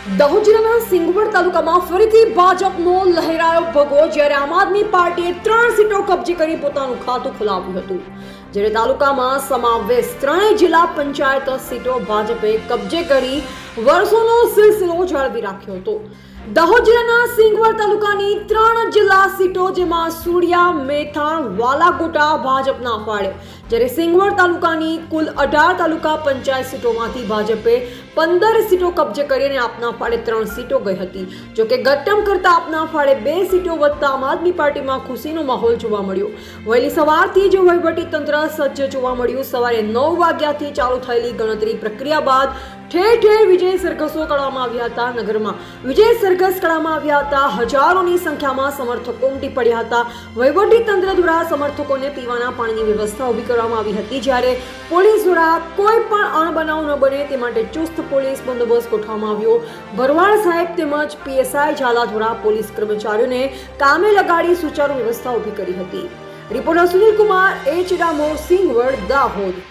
દાહોદ જિલ્લાના સિંગવડ તાલુકામાં ફરીથી ભાજપનો લહેરાયો ભગવો, જ્યારે આમ આદમી પાર્ટીએ 3 સીટો કબજે કરી પોતાનું ખાતું ખોલાવ્યું હતું. જ્યારે તાલુકામાં સમાવેશ 3 જિલ્લા પંચાયત સીટો ભાજપે કબજે કરી વર્ષોનો સિલસિલો જાળવી રાખ્યો હતો. દાહોદ જિલ્લાના સિંગવડ તાલુકાની 3 જિલ્લા સીટો, જેમાં સુડિયા, મેથાણ, વાલાગોટા ભાજપના ફાળે, જ્યારે સિંગવડ તાલુકાની કુલ 18 તાલુકા પંચાયત સીટોમાંથી ભાજપે 15 સીટો કબજે કરીને આપના ફાળે 3 સીટો ગઈ હતી. જોકે ગટ્ટમ કરતા આપના ફાળે 2 સીટો વધતા આમ આદમી પાર્ટીમાં ખુશીનો માહોલ જોવા મળ્યો. વહેલી સવારથી જ વહીવટી તંત્ર સજ્જ જોવા મળ્યું. સવારે 9 વાગ્યાથી ચાલુ થયેલી ગણતરી પ્રક્રિયા બાદ ઠેર ઠેર વિજય સરઘસો કાઢવામાં આવ્યા હતા. નગરમાં વિજય સરઘસ કાઢવામાં આવ્યા હતા. હજારોની સંખ્યામાં સમર્થકો ઉમટી પડ્યા હતા. વહીવટી તંત્ર દ્વારા સમર્થકોને પીવાના પાણીની વ્યવસ્થા ઊભી કરવામાં આવી હતી, જ્યારે પોલીસ દ્વારા કોઈ પણ અણબનાવ ન બને તે માટે ચુસ્ત પોલીસ બંદોબસ્ત ગોઠવવામાં આવ્યો. ભરવાડ સાહેબ તેમજ પીએસઆઈ ઝાલા દ્વારા પોલીસ કર્મચારીઓને કામે લગાડી સુચારુ વ્યવસ્થા ઊભી કરી હતી. Reporter Sunil Kumar, H Damor, Singvad, Dahod.